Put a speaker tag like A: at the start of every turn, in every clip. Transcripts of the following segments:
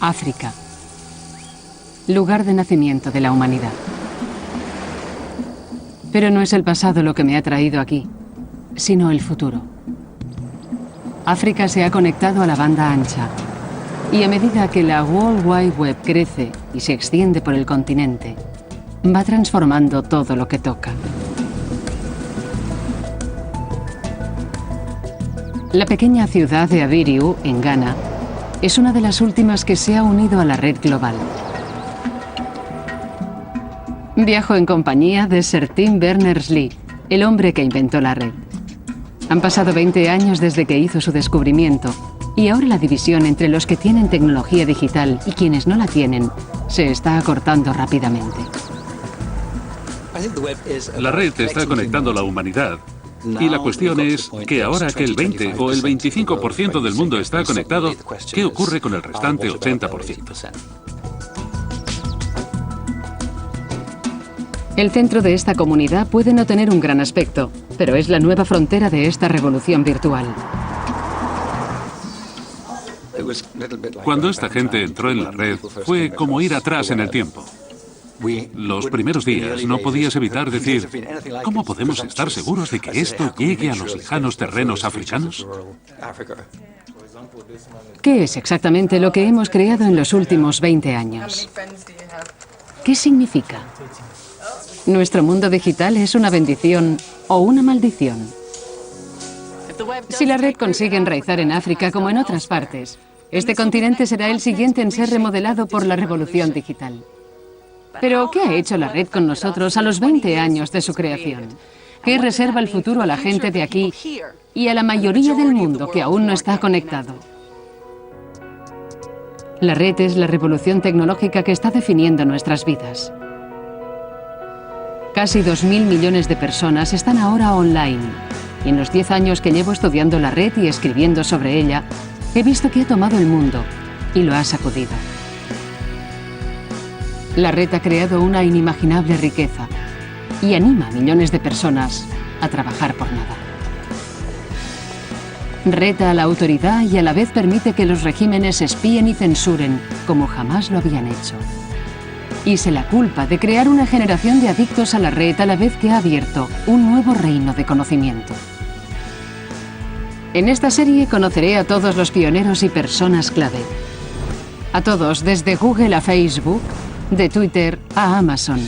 A: África, lugar de nacimiento de la humanidad. Pero no es el pasado lo que me ha traído aquí, sino el futuro. África se ha conectado a la banda ancha, y a medida que la World Wide Web crece y se extiende por el continente, va transformando todo lo que toca. La pequeña ciudad de Abiriu, en Ghana, es una de las últimas que se ha unido a la red global. Viajo en compañía de Sir Tim Berners-Lee, el hombre que inventó la red. Han pasado 20 años desde que hizo su descubrimiento, y ahora la división entre los que tienen tecnología digital y quienes no la tienen se está acortando rápidamente.
B: La red está conectando a la humanidad. Y la cuestión es que ahora que el 20 o el 25% del mundo está conectado, ¿qué ocurre con el restante 80%?
A: El centro de esta comunidad puede no tener un gran aspecto, pero es la nueva frontera de esta revolución virtual.
B: Cuando esta gente entró en la red, fue como ir atrás en el tiempo. Los primeros días no podías evitar decir, ¿cómo podemos estar seguros de que esto llegue a los lejanos terrenos africanos?
A: ¿Qué es exactamente lo que hemos creado en los últimos 20 años? ¿Qué significa? ¿Nuestro mundo digital es una bendición o una maldición? Si la red consigue enraizar en África como en otras partes, este continente será el siguiente en ser remodelado por la revolución digital. Pero, ¿qué ha hecho la red con nosotros a los 20 años de su creación? ¿Qué reserva el futuro a la gente de aquí y a la mayoría del mundo que aún no está conectado? La red es la revolución tecnológica que está definiendo nuestras vidas. Casi 2.000 millones de personas están ahora online. Y en los 10 años que llevo estudiando la red y escribiendo sobre ella, he visto que ha tomado el mundo y lo ha sacudido. La red ha creado una inimaginable riqueza y anima a millones de personas a trabajar por nada. Reta a la autoridad y a la vez permite que los regímenes espíen y censuren como jamás lo habían hecho. Y se la culpa de crear una generación de adictos a la red a la vez que ha abierto un nuevo reino de conocimiento. En esta serie conoceré a todos los pioneros y personas clave. A todos, desde Google a Facebook, de Twitter a Amazon.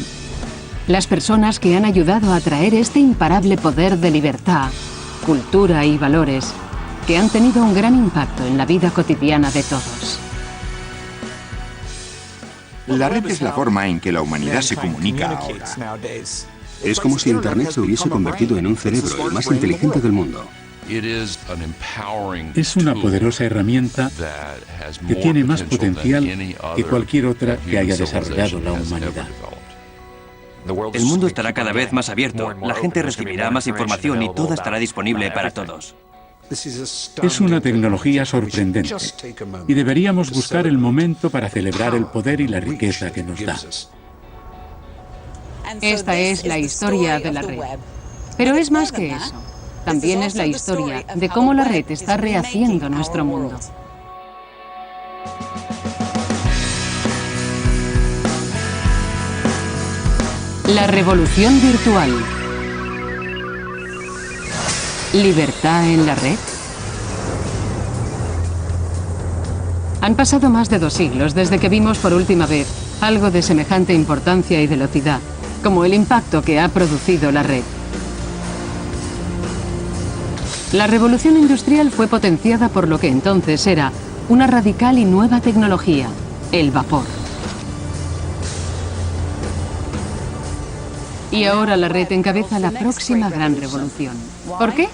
A: Las personas que han ayudado a traer este imparable poder de libertad, cultura y valores que han tenido un gran impacto en la vida cotidiana de todos.
C: La red es la forma en que la humanidad se comunica ahora.
D: Es como si Internet se hubiese convertido en un cerebro, el más inteligente del mundo.
E: Es una poderosa herramienta que tiene más potencial que cualquier otra que haya desarrollado la humanidad.
F: El mundo estará cada vez más abierto, la gente recibirá más información y toda estará disponible para todos.
E: Es una tecnología sorprendente y deberíamos buscar el momento para celebrar el poder y la riqueza que nos da.
A: Esta es la historia de la red. Pero es más que eso. También es la historia de cómo la red está rehaciendo nuestro mundo. La revolución virtual. ¿Libertad en la red? Han pasado más de 2 siglos desde que vimos por última vez algo de semejante importancia y velocidad, como el impacto que ha producido la red. La revolución industrial fue potenciada por lo que entonces era una radical y nueva tecnología, el vapor. Y ahora la red encabeza la próxima gran revolución. ¿Por qué?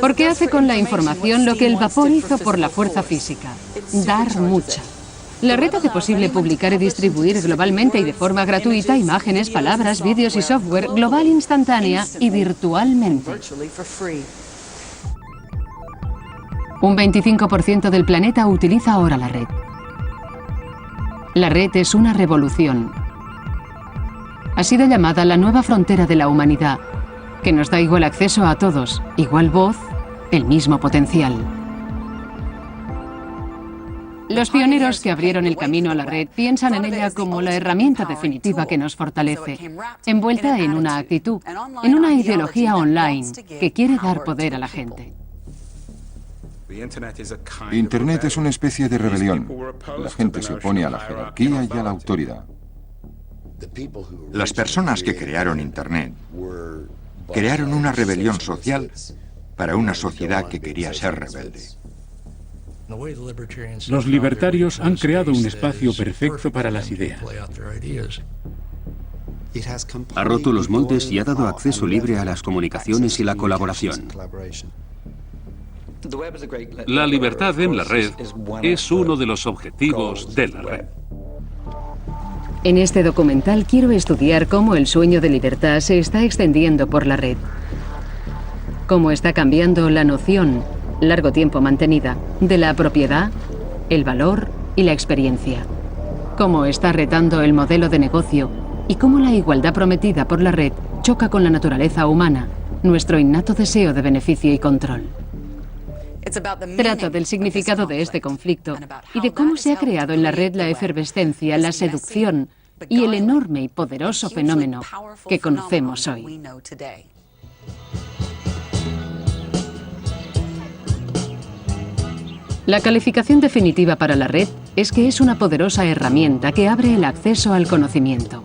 A: Porque hace con la información lo que el vapor hizo por la fuerza física, dar mucha. La red hace posible publicar y distribuir globalmente y de forma gratuita imágenes, palabras, vídeos y software global, instantánea y virtualmente. Un 25% del planeta utiliza ahora la red. La red es una revolución. Ha sido llamada la nueva frontera de la humanidad, que nos da igual acceso a todos, igual voz, el mismo potencial. Los pioneros que abrieron el camino a la red piensan en ella como la herramienta definitiva que nos fortalece, envuelta en una actitud, en una ideología online que quiere dar poder a la gente.
C: Internet es una especie de rebelión. La gente se opone a la jerarquía y a la autoridad. Las personas que crearon Internet crearon una rebelión social para una sociedad que quería ser rebelde.
E: Los libertarios han creado un espacio perfecto para las ideas.
D: Ha roto los montes y ha dado acceso libre a las comunicaciones y la colaboración.
B: La libertad en la red es uno de los objetivos de la red.
A: En este documental quiero estudiar cómo el sueño de libertad se está extendiendo por la red. Cómo está cambiando la noción, largo tiempo mantenida, de la propiedad, el valor y la experiencia. Cómo está retando el modelo de negocio y cómo la igualdad prometida por la red choca con la naturaleza humana, nuestro innato deseo de beneficio y control. Trata del significado de este conflicto y de cómo se ha creado en la red la efervescencia, la seducción y el enorme y poderoso fenómeno que conocemos hoy. La calificación definitiva para la red es que es una poderosa herramienta que abre el acceso al conocimiento.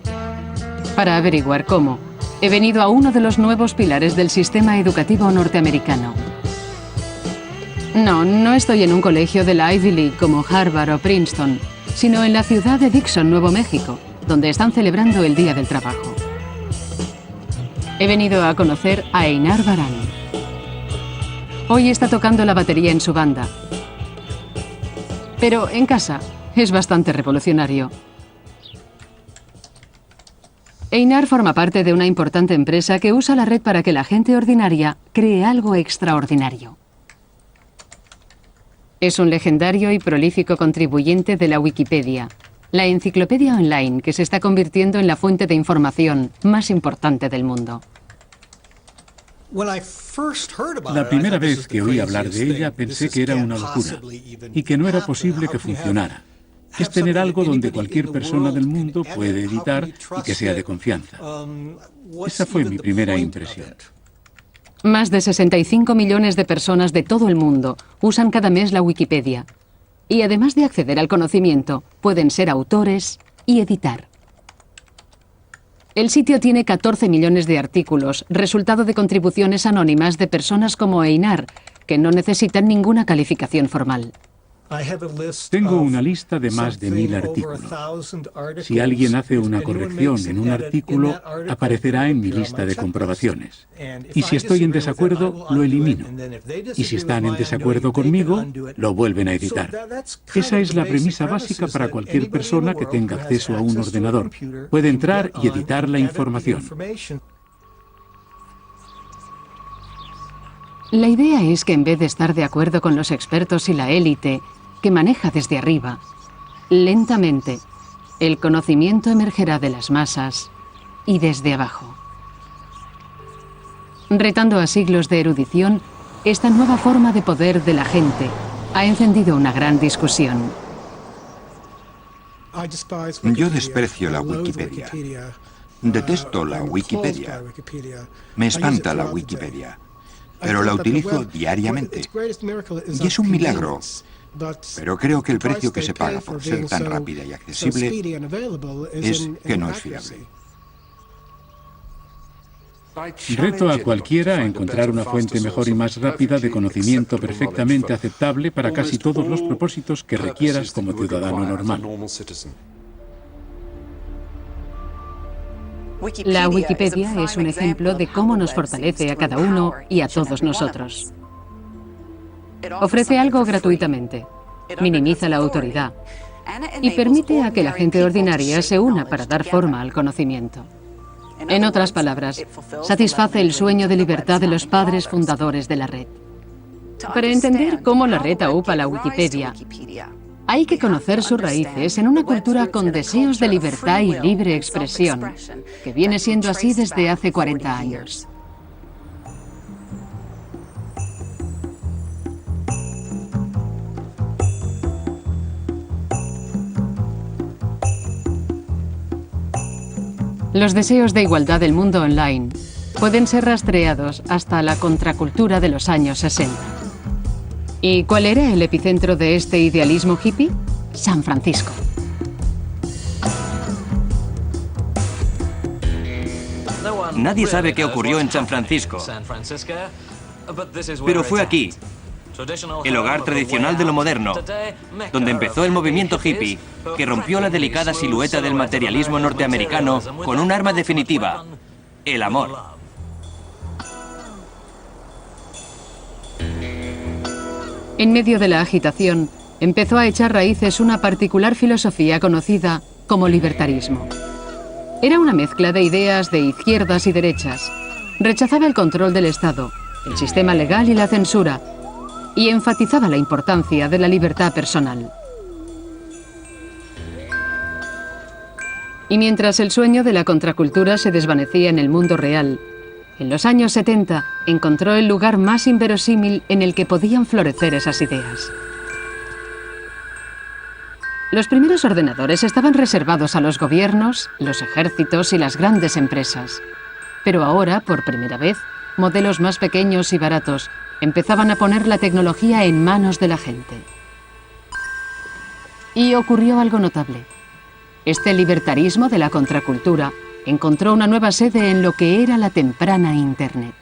A: Para averiguar cómo, he venido a uno de los nuevos pilares del sistema educativo norteamericano. No estoy en un colegio de la Ivy League como Harvard o Princeton, sino en la ciudad de Dixon, Nuevo México, donde están celebrando el Día del Trabajo. He venido a conocer a Einar Barán. Hoy está tocando la batería en su banda, pero en casa es bastante revolucionario. Einar forma parte de una importante empresa que usa la red para que la gente ordinaria cree algo extraordinario. Es un legendario y prolífico contribuyente de la Wikipedia, la enciclopedia online que se está convirtiendo en la fuente de información más importante del mundo.
E: La primera vez que oí hablar de ella pensé que era una locura y que no era posible que funcionara. Es tener algo donde cualquier persona del mundo puede editar y que sea de confianza. Esa fue mi primera impresión.
A: Más de 65 millones de personas de todo el mundo usan cada mes la Wikipedia. Y además de acceder al conocimiento, pueden ser autores y editar. El sitio tiene 14 millones de artículos, resultado de contribuciones anónimas de personas como Einar, que no necesitan ninguna calificación formal.
E: Tengo una lista de más de 1000 artículos. Si alguien hace una corrección en un artículo, aparecerá en mi lista de comprobaciones. Y si estoy en desacuerdo, lo elimino. Y si están en desacuerdo conmigo, lo vuelven a editar. Esa es la premisa básica para cualquier persona que tenga acceso a un ordenador. Puede entrar y editar la información.
A: La idea es que en vez de estar de acuerdo con los expertos y la élite, que maneja desde arriba, lentamente, el conocimiento emergerá de las masas y desde abajo. Retando a siglos de erudición, esta nueva forma de poder de la gente ha encendido una gran discusión.
C: Yo desprecio la Wikipedia. Detesto la Wikipedia. Me espanta la Wikipedia. Pero la utilizo diariamente. Y es un milagro. Pero creo que el precio que se paga por ser tan rápida y accesible es que no es fiable.
E: Reto a cualquiera a encontrar una fuente mejor y más rápida de conocimiento perfectamente aceptable para casi todos los propósitos que requieras como ciudadano normal.
A: La Wikipedia es un ejemplo de cómo nos fortalece a cada uno y a todos nosotros. Ofrece algo gratuitamente, minimiza la autoridad y permite a que la gente ordinaria se una para dar forma al conocimiento. En otras palabras, satisface el sueño de libertad de los padres fundadores de la red. Para entender cómo la red aupa la Wikipedia, hay que conocer sus raíces en una cultura con deseos de libertad y libre expresión, que viene siendo así desde hace 40 años. Los deseos de igualdad del mundo online pueden ser rastreados hasta la contracultura de los años 60. ¿Y cuál era el epicentro de este idealismo hippie? San Francisco.
F: Nadie sabe qué ocurrió en San Francisco, pero fue aquí, el hogar tradicional de lo moderno, donde empezó el movimiento hippie, que rompió la delicada silueta del materialismo norteamericano con un arma definitiva, el amor.
A: En medio de la agitación, empezó a echar raíces una particular filosofía conocida como libertarismo. Era una mezcla de ideas de izquierdas y derechas. Rechazaba el control del Estado, el sistema legal y la censura, y enfatizaba la importancia de la libertad personal. Y mientras el sueño de la contracultura se desvanecía en el mundo real, en los años 70 encontró el lugar más inverosímil en el que podían florecer esas ideas. Los primeros ordenadores estaban reservados a los gobiernos, los ejércitos y las grandes empresas. Pero ahora, por primera vez, modelos más pequeños y baratos empezaban a poner la tecnología en manos de la gente. Y ocurrió algo notable. Este libertarismo de la contracultura encontró una nueva sede en lo que era la temprana Internet.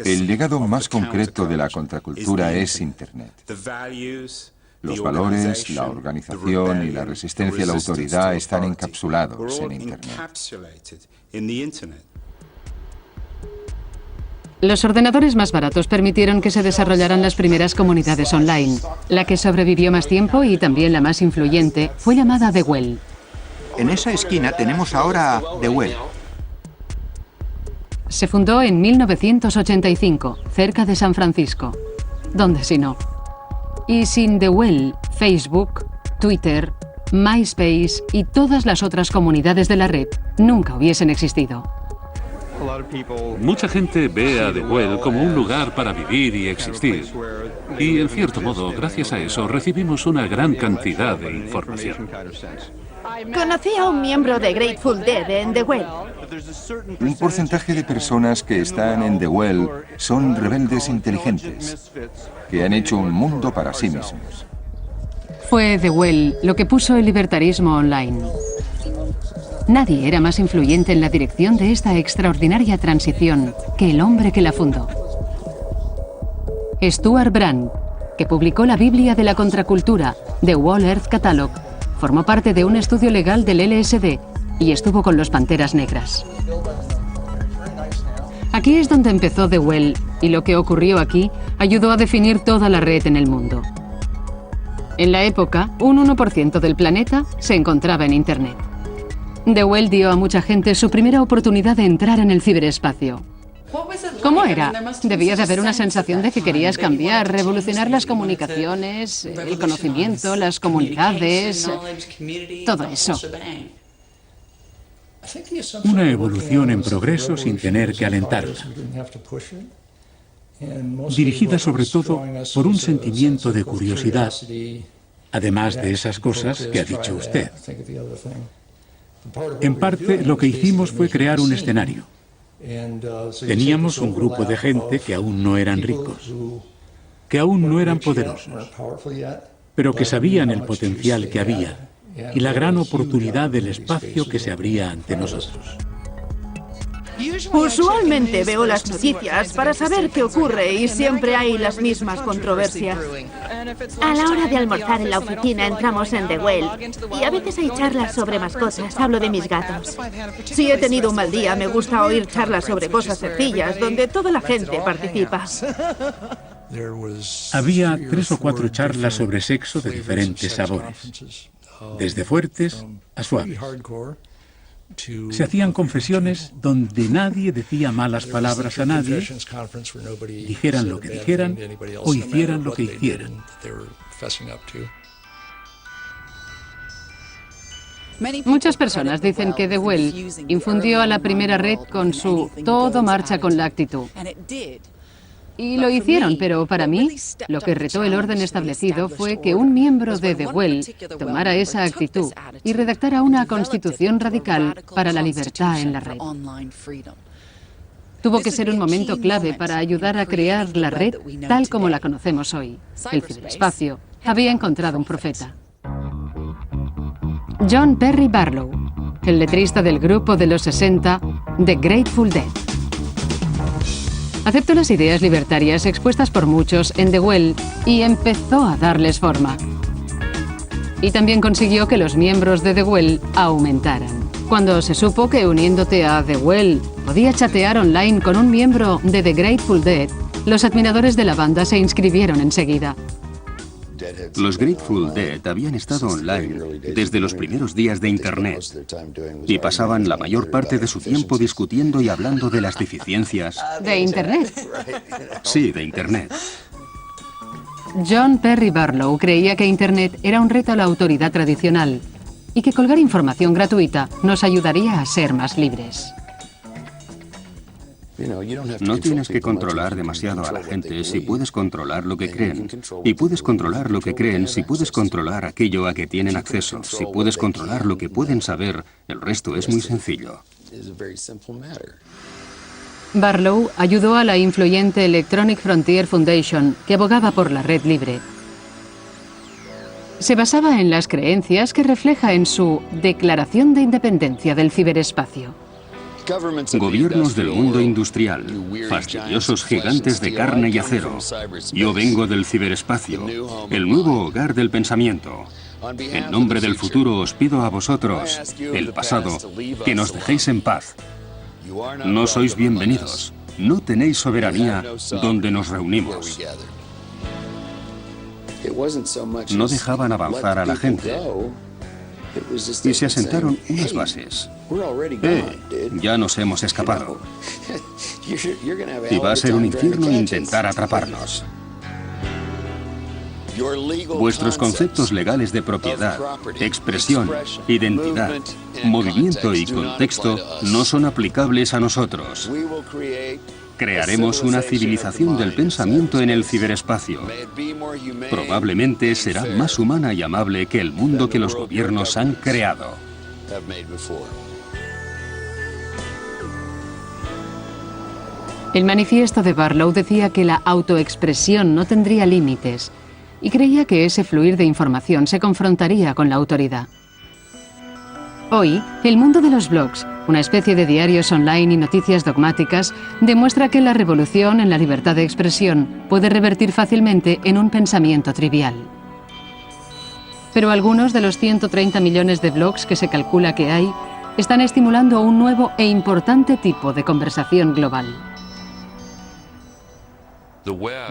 C: El legado más concreto de la contracultura es Internet. Los valores, la organización y la resistencia a la autoridad están encapsulados en Internet.
A: Los ordenadores más baratos permitieron que se desarrollaran las primeras comunidades online. La que sobrevivió más tiempo y también la más influyente fue llamada The Well.
C: En esa esquina tenemos ahora The Well.
A: Se fundó en 1985, cerca de San Francisco. ¿Dónde si no? Y sin The Well, Facebook, Twitter, MySpace y todas las otras comunidades de la red nunca hubiesen existido.
B: Mucha gente ve a The Well como un lugar para vivir y existir. Y, en cierto modo, gracias a eso, recibimos una gran cantidad de información.
G: Conocí a un miembro de Grateful Dead en The Well.
C: Un porcentaje de personas que están en The Well son rebeldes inteligentes, que han hecho un mundo para sí mismos.
A: Fue The Well lo que puso el libertarismo online. Nadie era más influyente en la dirección de esta extraordinaria transición que el hombre que la fundó. Stuart Brand, que publicó la Biblia de la contracultura, The Whole Earth Catalog, formó parte de un estudio legal del LSD y estuvo con los Panteras Negras. Aquí es donde empezó The Well, y lo que ocurrió aquí ayudó a definir toda la red en el mundo. En la época, un 1% del planeta se encontraba en Internet. The Well dio a mucha gente su primera oportunidad de entrar en el ciberespacio. ¿Cómo era? Debía de haber una sensación de que querías cambiar, revolucionar las comunicaciones, el conocimiento, las comunidades, todo eso.
E: Una evolución en progreso sin tener que alentarla. Dirigida sobre todo por un sentimiento de curiosidad, además de esas cosas que ha dicho usted. En parte, lo que hicimos fue crear un escenario. Teníamos un grupo de gente que aún no eran ricos, que aún no eran poderosos, pero que sabían el potencial que había y la gran oportunidad del espacio que se abría ante nosotros.
G: Usualmente veo las noticias para saber qué ocurre y siempre hay las mismas controversias. A la hora de almorzar en la oficina entramos en The Well y a veces hay charlas sobre mascotas. Hablo de mis gatos. Si he tenido un mal día, me gusta oír charlas sobre cosas sencillas donde toda la gente participa.
E: Había 3 o 4 charlas sobre sexo de diferentes sabores, desde fuertes a suaves. Se hacían confesiones donde nadie decía malas palabras a nadie, dijeran lo que dijeran o hicieran lo que hicieran.
A: Muchas personas dicen que The Well infundió a la primera red con su todo marcha con la actitud. Y lo hicieron, pero para mí, lo que retó el orden establecido fue que un miembro de The Well tomara esa actitud y redactara una constitución radical para la libertad en la red. Tuvo que ser un momento clave para ayudar a crear la red tal como la conocemos hoy. El ciberespacio había encontrado un profeta. John Perry Barlow, el letrista del grupo de los 60, The Grateful Dead. Aceptó las ideas libertarias expuestas por muchos en The Well y empezó a darles forma. Y también consiguió que los miembros de The Well aumentaran. Cuando se supo que uniéndote a The Well podía chatear online con un miembro de The Grateful Dead, los admiradores de la banda se inscribieron enseguida.
D: Los Grateful Dead habían estado online desde los primeros días de Internet y pasaban la mayor parte de su tiempo discutiendo y hablando de las deficiencias.
A: ¿De Internet?
D: Sí, de Internet.
A: John Perry Barlow creía que Internet era un reto a la autoridad tradicional y que colgar información gratuita nos ayudaría a ser más libres.
D: No tienes que controlar demasiado a la gente si puedes controlar lo que creen. Y puedes controlar lo que creen si puedes controlar aquello a que tienen acceso. Si puedes controlar lo que pueden saber, el resto es muy sencillo.
A: Barlow ayudó a la influyente Electronic Frontier Foundation, que abogaba por la red libre. Se basaba en las creencias que refleja en su Declaración de Independencia del Ciberespacio.
D: Gobiernos del mundo industrial, fastidiosos gigantes de carne y acero. Yo vengo del ciberespacio, el nuevo hogar del pensamiento. En nombre del futuro os pido a vosotros, el pasado, que nos dejéis en paz. No sois bienvenidos, no tenéis soberanía donde nos reunimos. No dejaban avanzar a la gente. Y se asentaron unas bases. Ya nos hemos escapado. Y va a ser un infierno intentar atraparnos. Vuestros conceptos legales de propiedad, expresión, identidad, movimiento y contexto no son aplicables a nosotros. Crearemos una civilización del pensamiento en el ciberespacio. Probablemente será más humana y amable que el mundo que los gobiernos han creado.
A: El manifiesto de Barlow decía que la autoexpresión no tendría límites y creía que ese fluir de información se confrontaría con la autoridad. Hoy, el mundo de los blogs, una especie de diarios online y noticias dogmáticas, demuestra que la revolución en la libertad de expresión puede revertir fácilmente en un pensamiento trivial. Pero algunos de los 130 millones de blogs que se calcula que hay están estimulando un nuevo e importante tipo de conversación global.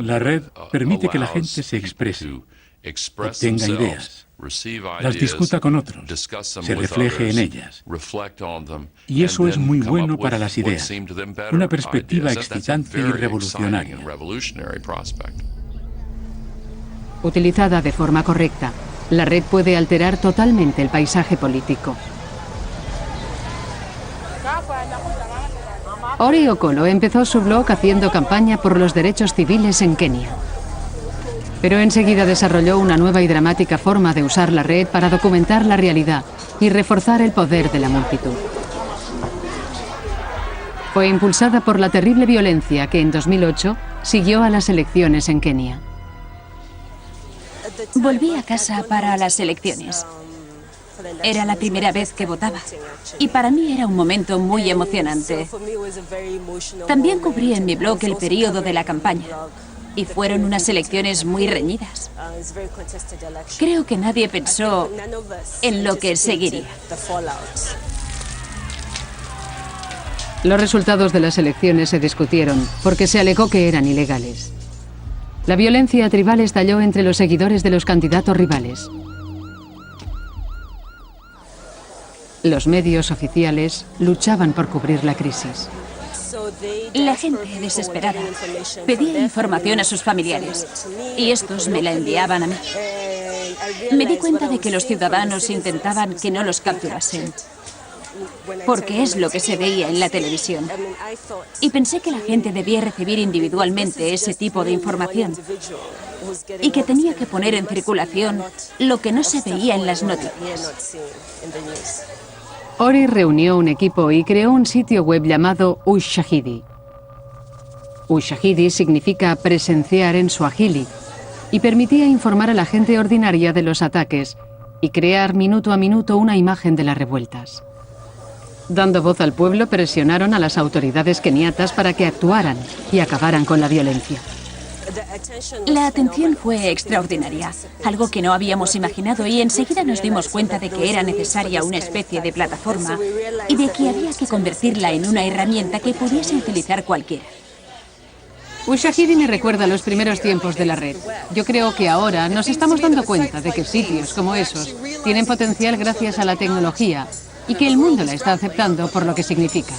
E: La red permite que la gente se exprese, obtenga ideas, las discuta con otros, se refleje en ellas. Y eso es muy bueno para las ideas, una perspectiva excitante y revolucionaria.
A: Utilizada de forma correcta, la red puede alterar totalmente el paisaje político. Ori Okolo empezó su blog haciendo campaña por los derechos civiles en Kenia. Pero enseguida desarrolló una nueva y dramática forma de usar la red para documentar la realidad y reforzar el poder de la multitud. Fue impulsada por la terrible violencia que en 2008 siguió a las elecciones en Kenia.
H: Volví a casa para las elecciones. Era la primera vez que votaba y para mí era un momento muy emocionante. También cubrí en mi blog el periodo de la campaña y fueron unas elecciones muy reñidas. Creo que nadie pensó en lo que seguiría.
A: Los resultados de las elecciones se discutieron porque se alegó que eran ilegales. La violencia tribal estalló entre los seguidores de los candidatos rivales. Los medios oficiales luchaban por cubrir la crisis.
H: La gente, desesperada, pedía información a sus familiares y estos me la enviaban a mí. Me di cuenta de que los ciudadanos intentaban que no los capturasen. porque es lo que se veía en la televisión. Y pensé que la gente debía recibir individualmente ese tipo de información y que tenía que poner en circulación lo que no se veía en las noticias.
A: Ori reunió un equipo y creó un sitio web llamado Ushahidi. Ushahidi significa presenciar en suajili y permitía informar a la gente ordinaria de los ataques y crear minuto a minuto una imagen de las revueltas. Dando voz al pueblo, presionaron a las autoridades keniatas para que actuaran y acabaran con la violencia.
H: La atención fue extraordinaria, algo que no habíamos imaginado, y enseguida nos dimos cuenta de que era necesaria una especie de plataforma y de que había que convertirla en una herramienta que pudiese utilizar cualquiera.
A: Ushahidi me recuerda a los primeros tiempos de la red. Yo creo que ahora nos estamos dando cuenta de que sitios como esos tienen potencial gracias a la tecnología y que el mundo la está aceptando por lo que significa.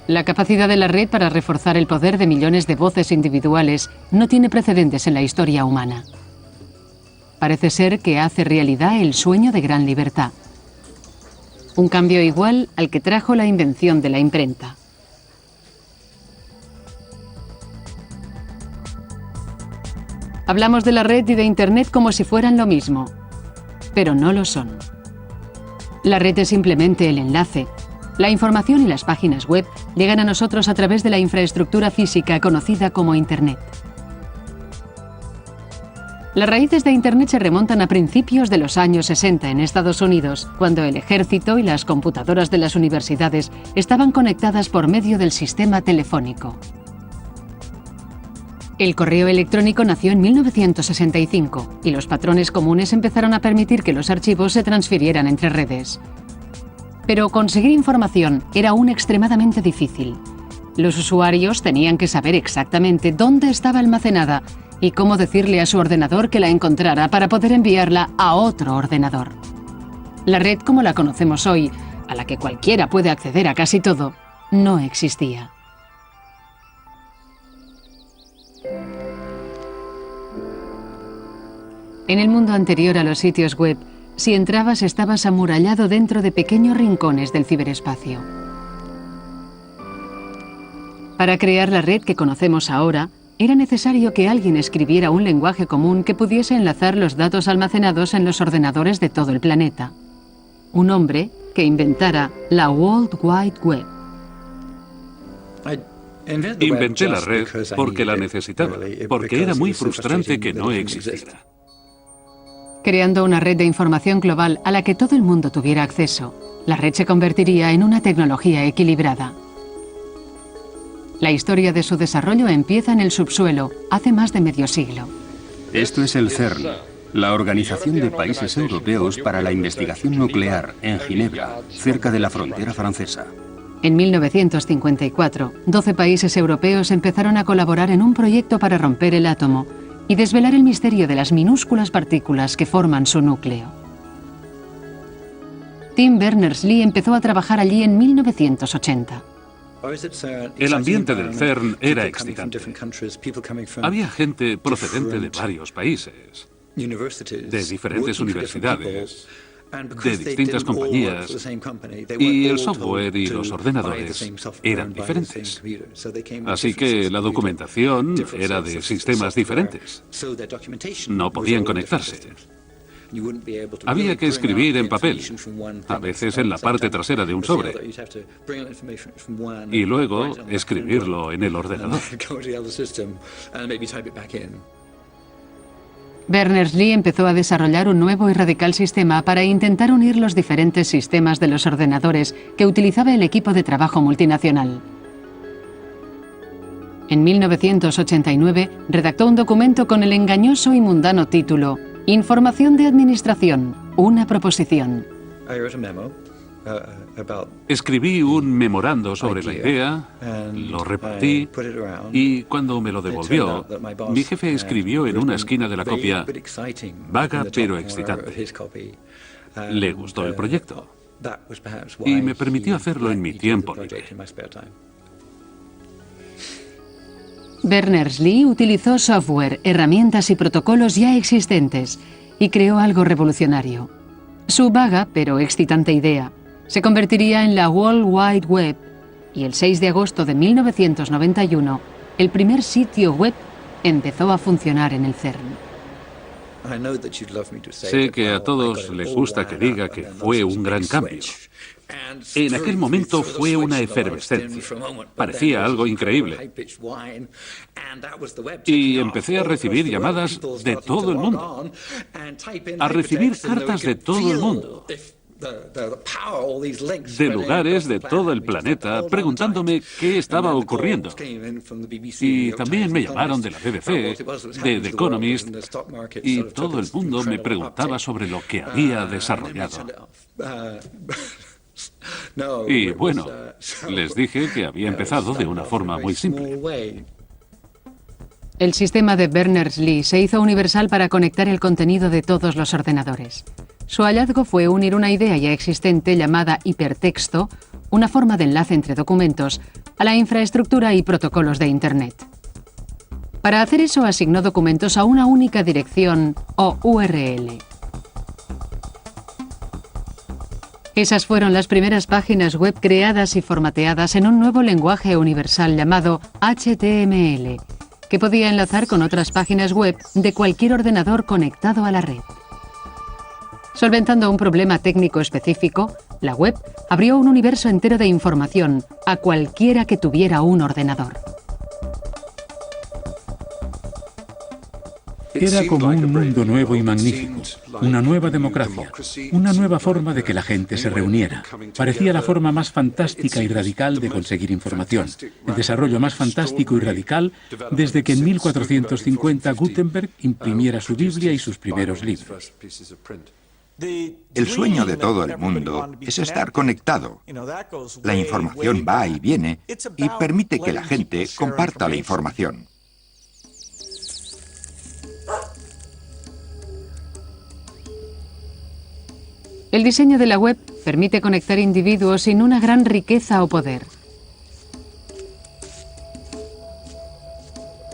A: La capacidad de la red para reforzar el poder de millones de voces individuales no tiene precedentes en la historia humana. Parece ser que hace realidad el sueño de gran libertad. Un cambio igual al que trajo la invención de la imprenta. Hablamos de la red y de Internet como si fueran lo mismo, pero no lo son. La red es simplemente el enlace. La información y las páginas web llegan a nosotros a través de la infraestructura física conocida como Internet. Las raíces de Internet se remontan a principios de los años 60 en Estados Unidos, cuando el ejército y las computadoras de las universidades estaban conectadas por medio del sistema telefónico. El correo electrónico nació en 1965 y los patrones comunes empezaron a permitir que los archivos se transfirieran entre redes. Pero conseguir información era aún extremadamente difícil. Los usuarios tenían que saber exactamente dónde estaba almacenada y cómo decirle a su ordenador que la encontrara para poder enviarla a otro ordenador. La red como la conocemos hoy, a la que cualquiera puede acceder a casi todo, no existía. En el mundo anterior a los sitios web, si entrabas estabas amurallado dentro de pequeños rincones del ciberespacio. Para crear la red que conocemos ahora, era necesario que alguien escribiera un lenguaje común que pudiese enlazar los datos almacenados en los ordenadores de todo el planeta. Un hombre que inventara la World Wide Web.
B: Inventé la red porque la necesitaba, porque era muy frustrante que no existiera.
A: Creando una red de información global a la que todo el mundo tuviera acceso, la red se convertiría en una tecnología equilibrada. La historia de su desarrollo empieza en el subsuelo, hace más de medio siglo.
D: Esto es el CERN, la Organización de Países Europeos para la Investigación Nuclear, en Ginebra, cerca de la frontera francesa.
A: En 1954, 12 países europeos empezaron a colaborar en un proyecto para romper el átomo y desvelar el misterio de las minúsculas partículas que forman su núcleo. Tim Berners-Lee empezó a trabajar allí en 1980.
B: El ambiente del CERN era excitante. Había gente procedente de varios países, de diferentes universidades, de distintas compañías, y el software y los ordenadores eran diferentes. Así que la documentación era de sistemas diferentes. No podían conectarse. Había que escribir en papel, a veces en la parte trasera de un sobre, y luego escribirlo en el ordenador.
A: Berners-Lee empezó a desarrollar un nuevo y radical sistema para intentar unir los diferentes sistemas de los ordenadores que utilizaba el equipo de trabajo multinacional. En 1989 redactó un documento con el engañoso y mundano título Información de Administración, una proposición.
B: Escribí un memorando sobre la idea, lo repartí y cuando me lo devolvió, mi jefe escribió en una esquina de la copia, vaga pero excitante. Le gustó el proyecto y me permitió hacerlo en mi tiempo libre.
A: Berners-Lee utilizó software, herramientas y protocolos ya existentes y creó algo revolucionario. Su vaga pero excitante idea se convertiría en la World Wide Web y el 6 de agosto de 1991 el primer sitio web empezó a funcionar en el CERN.
B: Sé que a todos les gusta que diga que fue un gran cambio. En aquel momento fue una efervescencia. Parecía algo increíble. Y empecé a recibir llamadas de todo el mundo. A recibir cartas de todo el mundo. De lugares de todo el planeta preguntándome qué estaba ocurriendo. Y también me llamaron de la BBC, de The Economist, y todo el mundo me preguntaba sobre lo que había desarrollado. Y bueno, les dije que había empezado de una forma muy simple.
A: El sistema de Berners-Lee se hizo universal para conectar el contenido de todos los ordenadores. Su hallazgo fue unir una idea ya existente llamada hipertexto, una forma de enlace entre documentos, a la infraestructura y protocolos de Internet. Para hacer eso asignó documentos a una única dirección o URL. Esas fueron las primeras páginas web creadas y formateadas en un nuevo lenguaje universal llamado HTML, que podía enlazar con otras páginas web de cualquier ordenador conectado a la red. Solventando un problema técnico específico, la web abrió un universo entero de información a cualquiera que tuviera un ordenador.
E: Era como un mundo nuevo y magnífico, una nueva democracia, una nueva forma de que la gente se reuniera. Parecía la forma más fantástica y radical de conseguir información, el desarrollo más fantástico y radical desde que en 1450 Gutenberg imprimiera su Biblia y sus primeros libros.
C: El sueño de todo el mundo es estar conectado. La información va y viene y permite que la gente comparta la información.
A: El diseño de la web permite conectar individuos sin una gran riqueza o poder.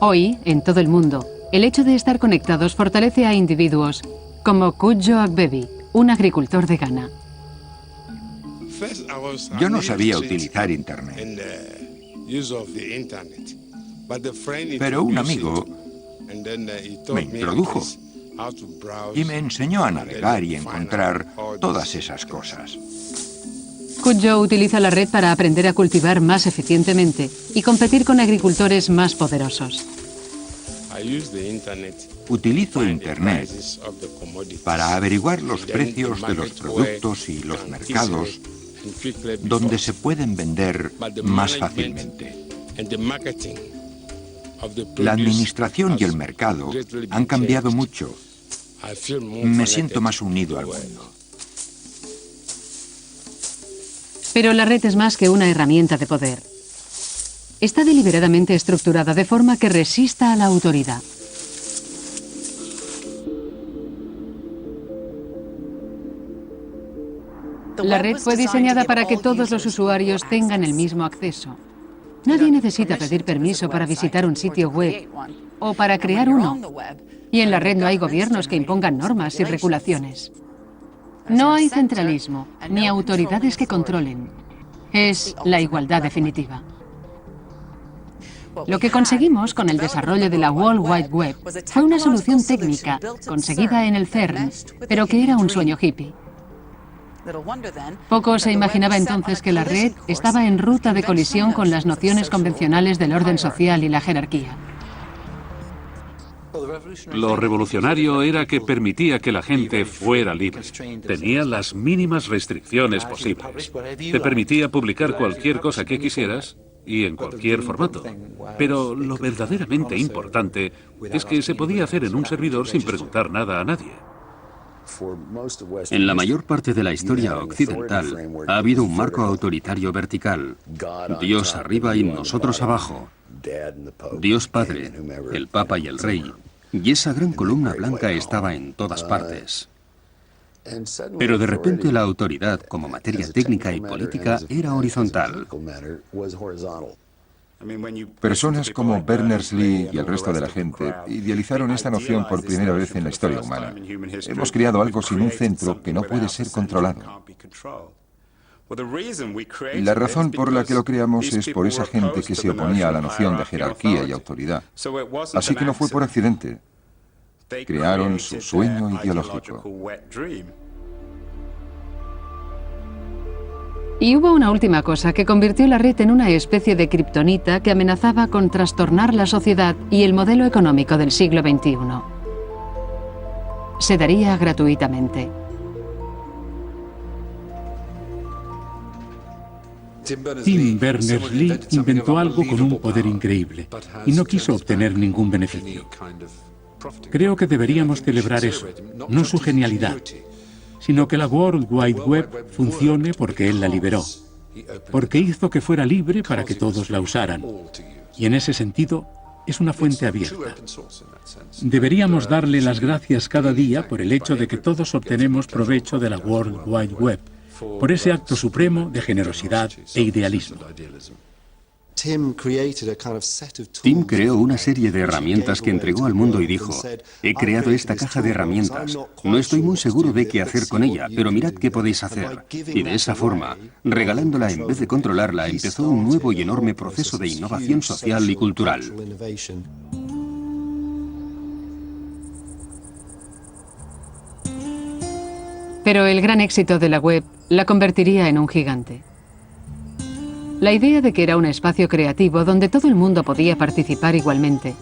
A: Hoy, en todo el mundo, el hecho de estar conectados fortalece a individuos como Kudjo Agbebi, un agricultor de Ghana.
C: Yo no sabía utilizar Internet, pero un amigo me introdujo y me enseñó a navegar y encontrar todas esas cosas.
A: Kudjo utiliza la red para aprender a cultivar más eficientemente y competir con agricultores más poderosos.
C: Utilizo Internet para averiguar los precios de los productos y los mercados donde se pueden vender más fácilmente. La administración y el mercado han cambiado mucho. Me siento más unido al mundo.
A: Pero la red es más que una herramienta de poder. Está deliberadamente estructurada de forma que resista a la autoridad. La red fue diseñada para que todos los usuarios tengan el mismo acceso. Nadie necesita pedir permiso para visitar un sitio web o para crear uno. Y en la red no hay gobiernos que impongan normas y regulaciones. No hay centralismo, ni autoridades que controlen. Es la igualdad definitiva. Lo que conseguimos con el desarrollo de la World Wide Web fue una solución técnica conseguida en el CERN, pero que era un sueño hippie. Poco se imaginaba entonces que la red estaba en ruta de colisión con las nociones convencionales del orden social y la jerarquía.
B: Lo revolucionario era que permitía que la gente fuera libre. Tenía las mínimas restricciones posibles. Te permitía publicar cualquier cosa que quisieras y en cualquier formato. Pero lo verdaderamente importante es que se podía hacer en un servidor sin preguntar nada a nadie.
D: En la mayor parte de la historia occidental ha habido un marco autoritario vertical. Dios arriba y nosotros abajo. Dios Padre, el Papa y el Rey. Y esa gran columna blanca estaba en todas partes. Pero de repente la autoridad como materia técnica y política era horizontal.
I: Personas como Berners-Lee y el resto de la gente idealizaron esta noción por primera vez en la historia humana. Hemos creado algo sin un centro que no puede ser controlado. La razón por la que lo creamos es por esa gente que se oponía a la noción de jerarquía y autoridad. Así que no fue por accidente. Crearon su sueño ideológico.
A: Y hubo una última cosa que convirtió la red en una especie de kriptonita que amenazaba con trastornar la sociedad y el modelo económico del siglo XXI. Se daría gratuitamente.
E: Tim Berners-Lee inventó algo con un poder increíble y no quiso obtener ningún beneficio. Creo que deberíamos celebrar eso, no su genialidad, sino que la World Wide Web funcione porque él la liberó, porque hizo que fuera libre para que todos la usaran. Y en ese sentido, es una fuente abierta. Deberíamos darle las gracias cada día por el hecho de que todos obtenemos provecho de la World Wide Web, por ese acto supremo de generosidad e idealismo.
D: Tim creó una serie de herramientas que entregó al mundo y dijo: he creado esta caja de herramientas. No estoy muy seguro de qué hacer con ella, pero mirad qué podéis hacer. Y de esa forma, regalándola en vez de controlarla, empezó un nuevo y enorme proceso de innovación social y cultural.
A: Pero el gran éxito de la web la convertiría en un gigante. La idea de que era un espacio creativo donde todo el mundo podía participar igualmente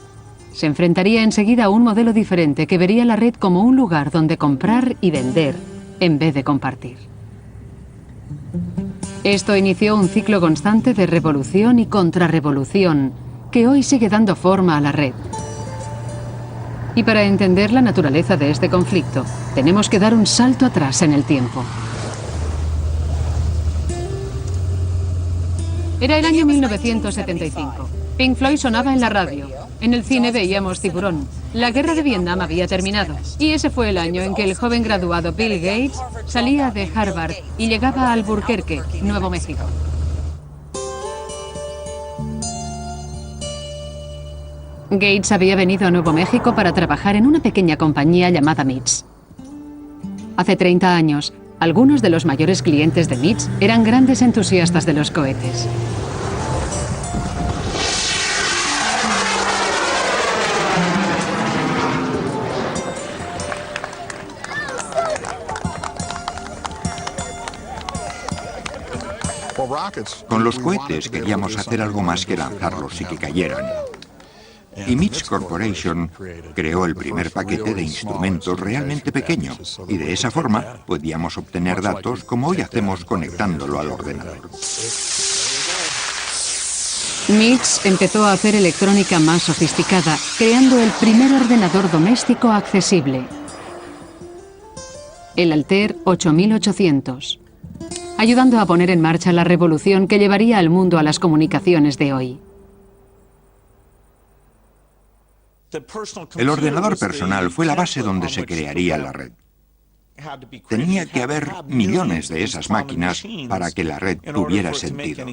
A: se enfrentaría enseguida a un modelo diferente que vería la red como un lugar donde comprar y vender en vez de compartir. Esto inició un ciclo constante de revolución y contrarrevolución que hoy sigue dando forma a la red. Y para entender la naturaleza de este conflicto, tenemos que dar un salto atrás en el tiempo. Era el año 1975. Pink Floyd sonaba en la radio. En el cine veíamos Tiburón. La guerra de Vietnam había terminado. Y ese fue el año en que el joven graduado Bill Gates salía de Harvard y llegaba a Albuquerque, Nuevo México. Gates había venido a Nuevo México para trabajar en una pequeña compañía llamada MITS. Hace 30 años, algunos de los mayores clientes de MITS eran grandes entusiastas de los cohetes.
C: Con los cohetes queríamos hacer algo más que lanzarlos y que cayeran. Y MITS Corporation creó el primer paquete de instrumentos realmente pequeño, y de esa forma podíamos obtener datos como hoy hacemos conectándolo al ordenador.
A: MITS empezó a hacer electrónica más sofisticada, creando el primer ordenador doméstico accesible, el Altair 8800, ayudando a poner en marcha la revolución que llevaría al mundo a las comunicaciones de hoy.
C: El ordenador personal fue la base donde se crearía la red. Tenía que haber millones de esas máquinas para que la red tuviera sentido.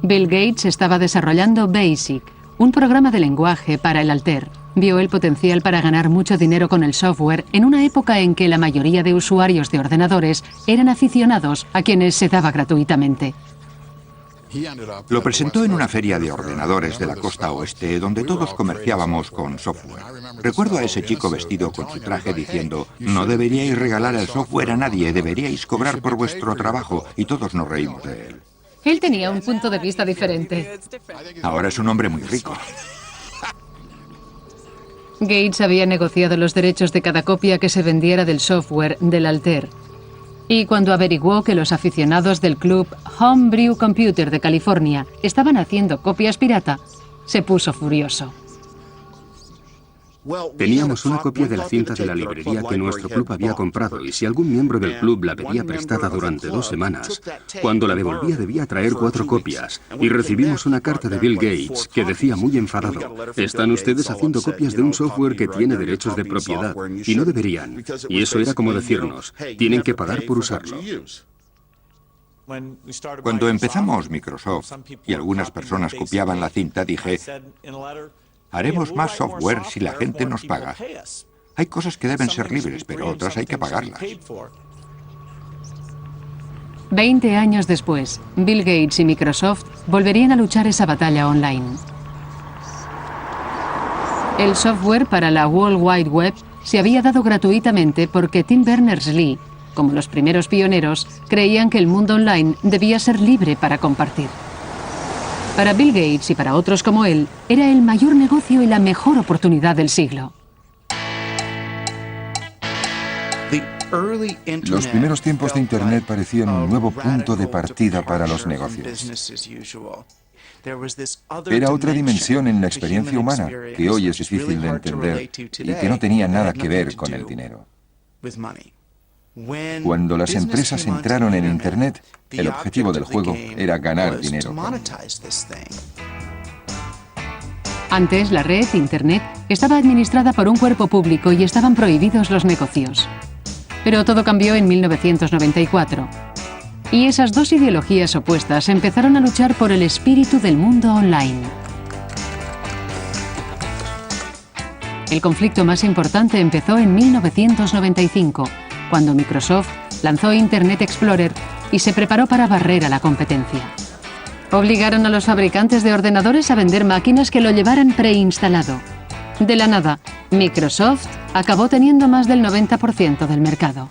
A: Bill Gates estaba desarrollando BASIC, un programa de lenguaje para el Altair. Vio el potencial para ganar mucho dinero con el software en una época en que la mayoría de usuarios de ordenadores eran aficionados a quienes se daba gratuitamente.
C: Lo presentó en una feria de ordenadores de la costa oeste donde todos comerciábamos con software. Recuerdo a ese chico vestido con su traje diciendo: no deberíais regalar el software a nadie, deberíais cobrar por vuestro trabajo, y todos nos reímos de él.
A: Él tenía un punto de vista diferente.
C: Ahora es un hombre muy rico.
A: Gates había negociado los derechos de cada copia que se vendiera del software del Altair. Y cuando averiguó que los aficionados del club Homebrew Computer de California estaban haciendo copias pirata, se puso furioso.
D: Teníamos una copia de la cinta de la librería que nuestro club había comprado, y si algún miembro del club la pedía prestada durante 2 semanas, cuando la devolvía debía traer 4 copias, y recibimos una carta de Bill Gates que decía muy enfadado: están ustedes haciendo copias de un software que tiene derechos de propiedad, y no deberían. Y eso era como decirnos: tienen que pagar por usarlo.
C: Cuando empezamos Microsoft y algunas personas copiaban la cinta, dije, haremos más software si la gente nos paga. Hay cosas que deben ser libres, pero otras hay que pagarlas.
A: 20 años después, Bill Gates y Microsoft volverían a luchar esa batalla online. El software para la World Wide Web se había dado gratuitamente porque Tim Berners-Lee, como los primeros pioneros, creían que el mundo online debía ser libre para compartir. Para Bill Gates y para otros como él, era el mayor negocio y la mejor oportunidad del siglo.
I: Los primeros tiempos de Internet parecían un nuevo punto de partida para los negocios. Era otra dimensión en la experiencia humana que hoy es difícil de entender y que no tenía nada que ver con el dinero. Cuando las empresas entraron en Internet, el objetivo del juego era ganar dinero.
A: Antes, la red, Internet, estaba administrada por un cuerpo público y estaban prohibidos los negocios. Pero todo cambió en 1994. Y esas dos ideologías opuestas empezaron a luchar por el espíritu del mundo online. El conflicto más importante empezó en 1995, cuando Microsoft lanzó Internet Explorer y se preparó para barrer a la competencia. Obligaron a los fabricantes de ordenadores a vender máquinas que lo llevaran preinstalado. De la nada, Microsoft acabó teniendo más del 90% del mercado.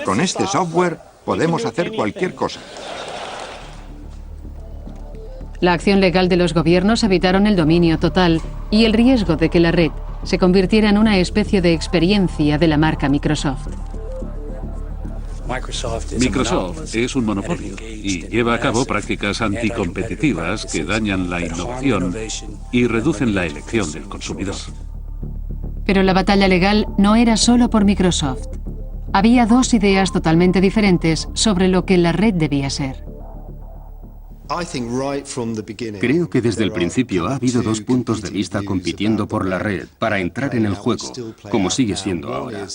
C: Con este software podemos hacer cualquier cosa.
A: La acción legal de los gobiernos evitaron el dominio total y el riesgo de que la red se convirtiera en una especie de experiencia de la marca Microsoft.
B: Microsoft es un monopolio y lleva a cabo prácticas anticompetitivas que dañan la innovación y reducen la elección del consumidor.
A: Pero la batalla legal no era solo por Microsoft. Había dos ideas totalmente diferentes sobre lo que la red debía ser.
D: Creo que desde el principio ha habido dos puntos de vista compitiendo por la red para entrar en el juego, como sigue siendo ahora.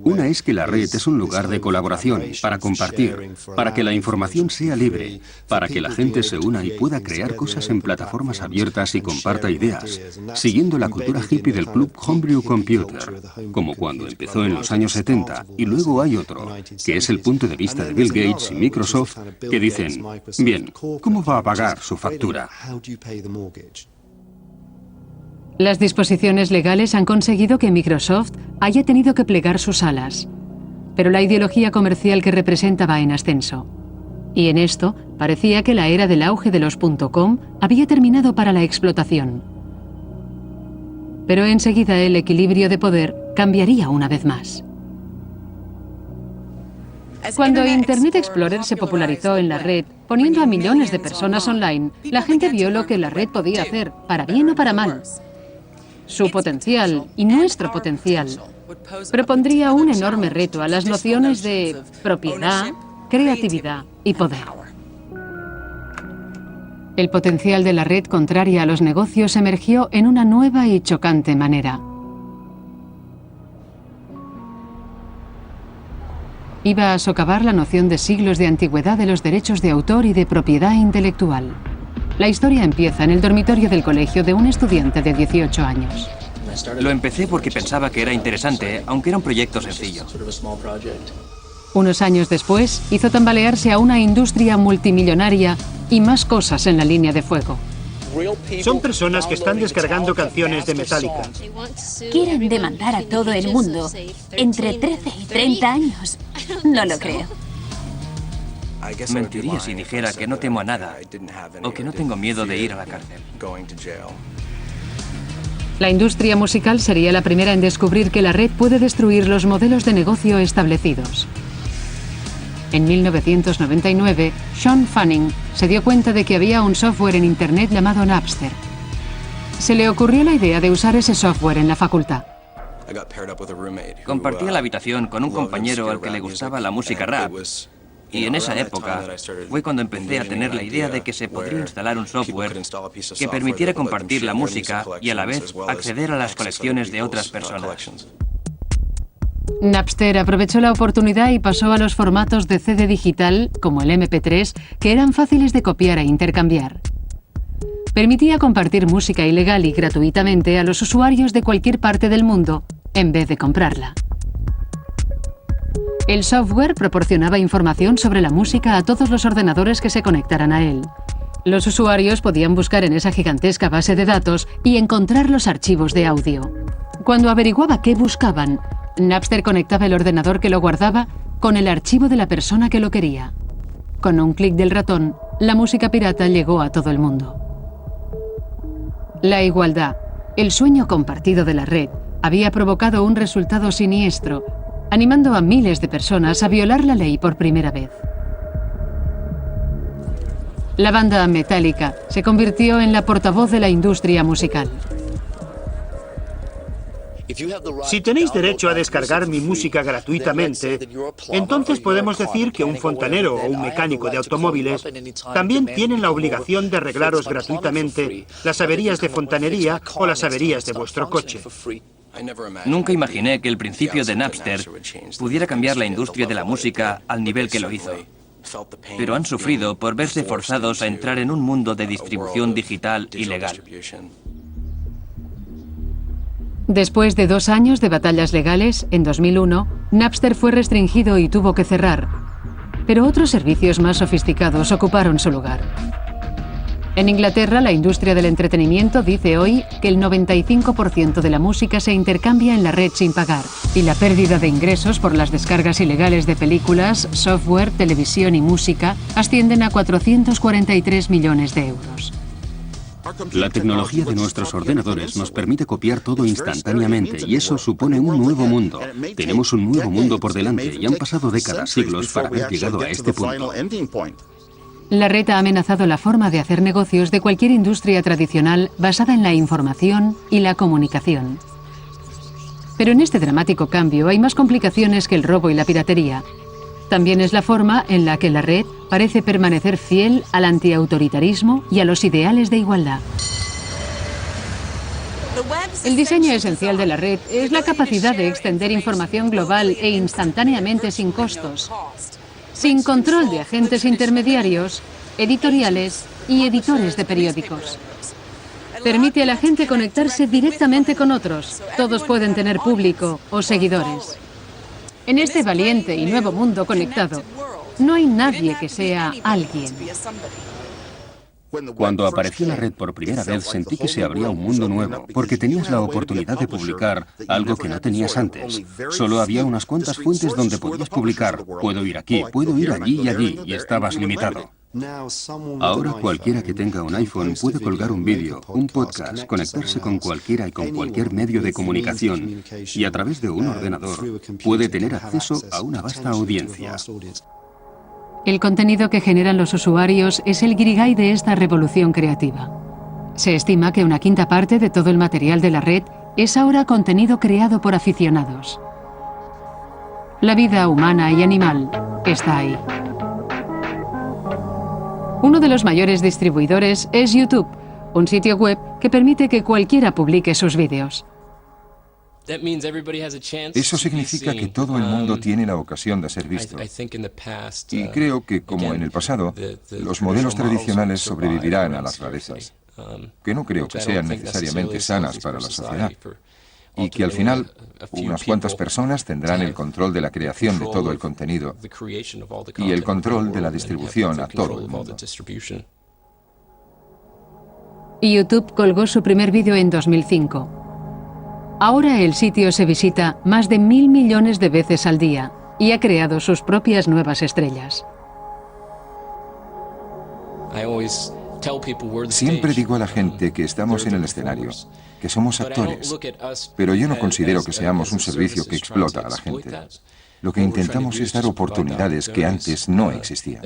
D: Una es que la red es un lugar de colaboración, para compartir, para que la información sea libre, para que la gente se una y pueda crear cosas en plataformas abiertas y comparta ideas, siguiendo la cultura hippie del club Homebrew Computer, como cuando empezó en los años 70, y luego hay otro, que es el punto de vista de Bill Gates y Microsoft, que dicen, bien, ¿cómo va a pagar su factura?
A: Las disposiciones legales han conseguido que Microsoft haya tenido que plegar sus alas, pero la ideología comercial que representa va en ascenso. Y en esto parecía que la era del auge de los .com había terminado para la explotación. Pero enseguida el equilibrio de poder cambiaría una vez más. Cuando Internet Explorer se popularizó en la red, poniendo a millones de personas online, la gente vio lo que la red podía hacer, para bien o para mal. Su potencial y nuestro potencial propondría un enorme reto a las nociones de propiedad, creatividad y poder. El potencial de la red contraria a los negocios emergió en una nueva y chocante manera. Iba a socavar la noción de siglos de antigüedad de los derechos de autor y de propiedad intelectual. La historia empieza en el dormitorio del colegio de un estudiante de 18 años.
F: Lo empecé porque pensaba que era interesante, aunque era un proyecto sencillo.
A: Unos años después, hizo tambalearse a una industria multimillonaria y más cosas en la línea de fuego.
J: Son personas que están descargando canciones de Metallica.
H: Quieren demandar a todo el mundo entre 13 y 30 años. No lo creo.
F: Mentiría si dijera que no temo a nada o que no tengo miedo de ir a la cárcel.
A: La industria musical sería la primera en descubrir que la red puede destruir los modelos de negocio establecidos. En 1999, Sean Fanning se dio cuenta de que había un software en Internet llamado Napster. Se le ocurrió la idea de usar ese software en la facultad.
F: Compartía la habitación con un compañero al que le gustaba la música rap. Y en esa época fue cuando empecé a tener la idea de que se podría instalar un software que permitiera compartir la música y a la vez acceder a las colecciones de otras personas.
A: Napster aprovechó la oportunidad y pasó a los formatos de CD digital, como el MP3, que eran fáciles de copiar e intercambiar. Permitía compartir música ilegal y gratuitamente a los usuarios de cualquier parte del mundo, en vez de comprarla. El software proporcionaba información sobre la música a todos los ordenadores que se conectaran a él. Los usuarios podían buscar en esa gigantesca base de datos y encontrar los archivos de audio. Cuando averiguaba qué buscaban, Napster conectaba el ordenador que lo guardaba con el archivo de la persona que lo quería. Con un clic del ratón, la música pirata llegó a todo el mundo. La igualdad, el sueño compartido de la red, había provocado un resultado siniestro, animando a miles de personas a violar la ley por primera vez. La banda Metallica se convirtió en la portavoz de la industria musical.
J: Si tenéis derecho a descargar mi música gratuitamente, entonces podemos decir que un fontanero o un mecánico de automóviles también tienen la obligación de arreglaros gratuitamente las averías de fontanería o las averías de vuestro coche.
F: Nunca imaginé que el principio de Napster pudiera cambiar la industria de la música al nivel que lo hizo. Pero han sufrido por verse forzados a entrar en un mundo de distribución digital ilegal.
A: Después de 2 años de batallas legales, en 2001, Napster fue restringido y tuvo que cerrar. Pero otros servicios más sofisticados ocuparon su lugar. En Inglaterra, la industria del entretenimiento dice hoy que el 95% de la música se intercambia en la red sin pagar, y la pérdida de ingresos por las descargas ilegales de películas, software, televisión y música ascienden a 443 millones de euros.
D: La tecnología de nuestros ordenadores nos permite copiar todo instantáneamente y eso supone un nuevo mundo. Tenemos un nuevo mundo por delante y han pasado décadas, siglos para haber llegado a este punto.
A: La red ha amenazado la forma de hacer negocios de cualquier industria tradicional basada en la información y la comunicación. Pero en este dramático cambio hay más complicaciones que el robo y la piratería. También es la forma en la que la red parece permanecer fiel al antiautoritarismo y a los ideales de igualdad. El diseño esencial de la red es la capacidad de extender información global e instantáneamente sin costos, sin control de agentes intermediarios, editoriales y editores de periódicos. Permite a la gente conectarse directamente con otros. Todos pueden tener público o seguidores. En este valiente y nuevo mundo conectado, no hay nadie que sea alguien.
D: Cuando apareció la red por primera vez sentí que se abría un mundo nuevo, porque tenías la oportunidad de publicar algo que no tenías antes. Solo había unas cuantas fuentes donde podías publicar. Puedo ir aquí, puedo ir allí y allí, y estabas limitado. Ahora cualquiera que tenga un iPhone puede colgar un vídeo, un podcast, conectarse con cualquiera y con cualquier medio de comunicación, y a través de un ordenador puede tener acceso a una vasta audiencia.
A: El contenido que generan los usuarios es el guirigay de esta revolución creativa. Se estima que 1/5 parte de todo el material de la red es ahora contenido creado por aficionados. La vida humana y animal está ahí. Uno de los mayores distribuidores es YouTube, un sitio web que permite que cualquiera publique sus vídeos.
I: Eso significa que todo el mundo tiene la ocasión de ser visto. Y creo que, como en el pasado, los modelos tradicionales sobrevivirán a las rarezas, que no creo que sean necesariamente sanas para la sociedad. Y que al final, unas cuantas personas tendrán el control de la creación de todo el contenido y el control de la distribución a todo el mundo.
A: YouTube colgó su primer vídeo en 2005. Ahora el sitio se visita más de 1.000 millones de veces al día y ha creado sus propias nuevas estrellas.
I: Siempre digo a la gente que estamos en el escenario, que somos actores, pero yo no considero que seamos un servicio que explota a la gente. Lo que intentamos es dar oportunidades que antes no existían.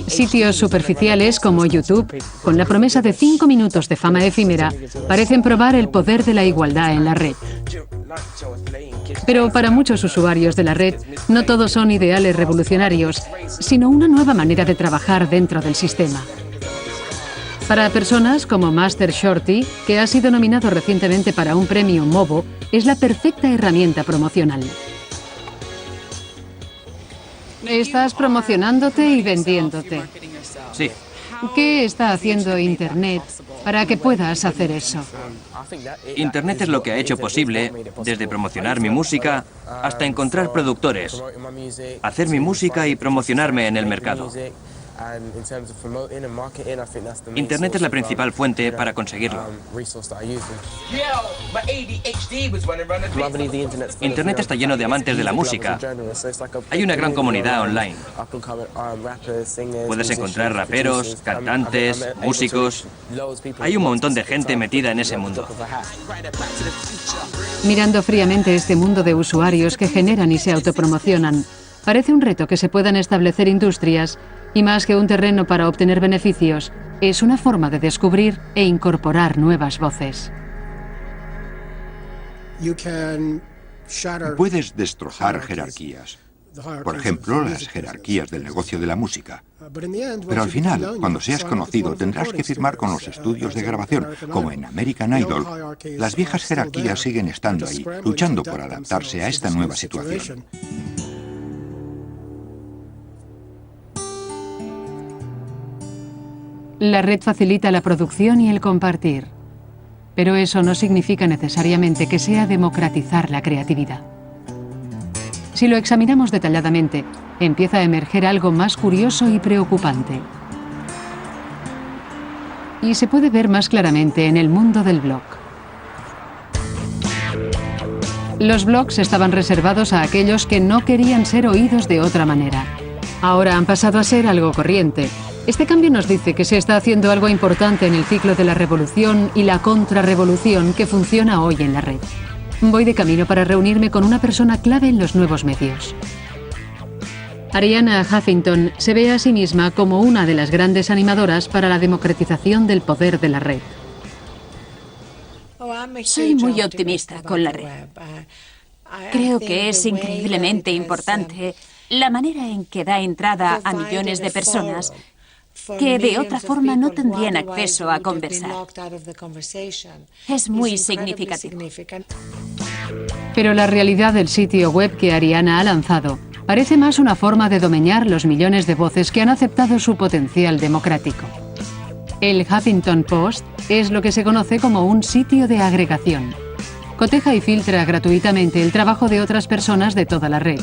A: Sitios superficiales como YouTube, con la promesa de 5 minutos de fama efímera, parecen probar el poder de la igualdad en la red. Pero para muchos usuarios de la red, no todos son ideales revolucionarios, sino una nueva manera de trabajar dentro del sistema. Para personas como Master Shorty, que ha sido nominado recientemente para un premio Movo, es la perfecta herramienta promocional. Estás promocionándote y vendiéndote.
F: Sí.
A: ¿Qué está haciendo Internet para que puedas hacer eso?
F: Internet es lo que ha hecho posible, desde promocionar mi música hasta encontrar productores, hacer mi música y promocionarme en el mercado. Internet es la principal fuente para conseguirlo. Internet está lleno de amantes de la música. Hay una gran comunidad online. Puedes encontrar raperos, cantantes, músicos. Hay un montón de gente metida en ese mundo.
A: Mirando fríamente este mundo de usuarios que generan y se autopromocionan, parece un reto que se puedan establecer industrias y más que un terreno para obtener beneficios, es una forma de descubrir e incorporar nuevas voces.
C: Puedes destrozar jerarquías. Por ejemplo, las jerarquías del negocio de la música. Pero al final, cuando seas conocido, tendrás que firmar con los estudios de grabación. Como en American Idol, las viejas jerarquías siguen estando ahí, luchando por adaptarse a esta nueva situación.
A: La red facilita la producción y el compartir, pero eso no significa necesariamente que sea democratizar la creatividad. Si lo examinamos detalladamente, empieza a emerger algo más curioso y preocupante. Y se puede ver más claramente en el mundo del blog. Los blogs estaban reservados a aquellos que no querían ser oídos de otra manera. Ahora han pasado a ser algo corriente. Este cambio nos dice que se está haciendo algo importante en el ciclo de la revolución y la contrarrevolución que funciona hoy en la red. Voy de camino para reunirme con una persona clave en los nuevos medios. Arianna Huffington se ve a sí misma como una de las grandes animadoras para la democratización del poder de la red.
H: Soy muy optimista con la red. Creo que es increíblemente importante la manera en que da entrada a millones de personas que de otra forma no tendrían acceso a conversar. Es muy significativo.
A: Pero la realidad del sitio web que Arianna ha lanzado parece más una forma de domeñar los millones de voces que han aceptado su potencial democrático. El Huffington Post es lo que se conoce como un sitio de agregación. Coteja y filtra gratuitamente el trabajo de otras personas de toda la red.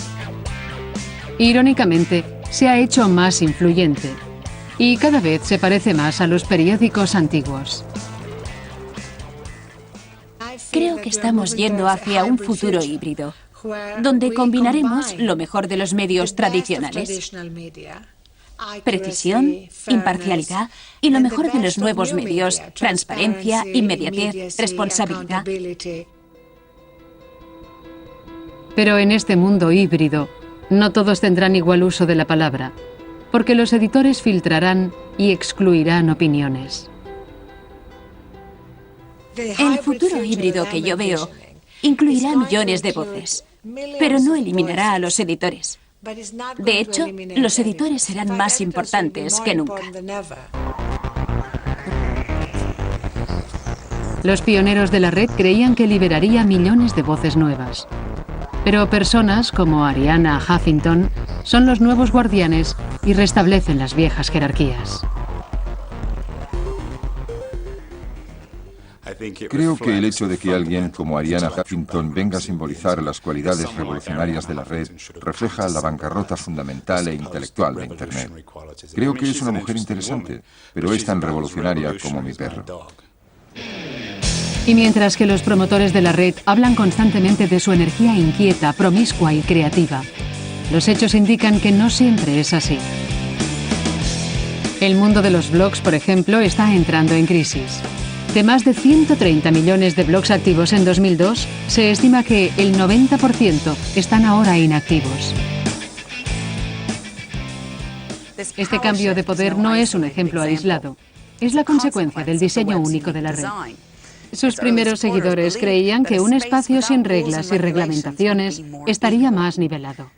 A: Irónicamente, se ha hecho más influyente y cada vez se parece más a los periódicos antiguos.
H: Creo que estamos yendo hacia un futuro híbrido, donde combinaremos lo mejor de los medios tradicionales, precisión, imparcialidad y lo mejor de los nuevos medios, transparencia, inmediatez, responsabilidad.
A: Pero en este mundo híbrido, no todos tendrán igual uso de la palabra, porque los editores filtrarán y excluirán opiniones.
H: El futuro híbrido que yo veo incluirá millones de voces, pero no eliminará a los editores. De hecho, los editores serán más importantes que nunca.
A: Los pioneros de la red creían que liberaría millones de voces nuevas. Pero personas como Arianna Huffington son los nuevos guardianes y restablecen las viejas jerarquías.
I: Creo que el hecho de que alguien como Arianna Huffington venga a simbolizar las cualidades revolucionarias de la red refleja la bancarrota fundamental e intelectual de Internet. Creo que es una mujer interesante, pero es tan revolucionaria como mi perro.
A: Y mientras que los promotores de la red hablan constantemente de su energía inquieta, promiscua y creativa, los hechos indican que no siempre es así. El mundo de los blogs, por ejemplo, está entrando en crisis. De más de 130 millones de blogs activos en 2002, se estima que el 90% están ahora inactivos. Este cambio de poder no es un ejemplo aislado. Es la consecuencia del diseño único de la red. Sus primeros seguidores creían que un espacio sin reglas y reglamentaciones estaría más nivelado.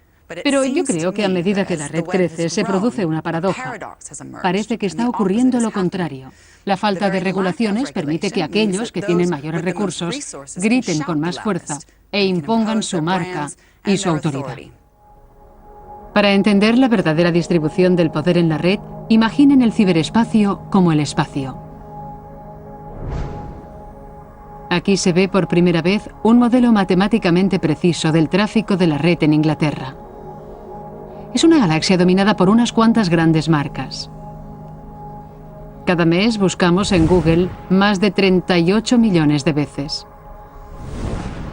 A: Pero yo creo que a medida que la red crece, se produce una paradoja. Parece que está ocurriendo lo contrario. La falta de regulaciones permite que aquellos que tienen mayores recursos griten con más fuerza e impongan su marca y su autoridad. Para entender la verdadera distribución del poder en la red, imaginen el ciberespacio como el espacio. Aquí se ve por primera vez un modelo matemáticamente preciso del tráfico de la red en Inglaterra. Es una galaxia dominada por unas cuantas grandes marcas. Cada mes buscamos en Google más de 38 millones de veces.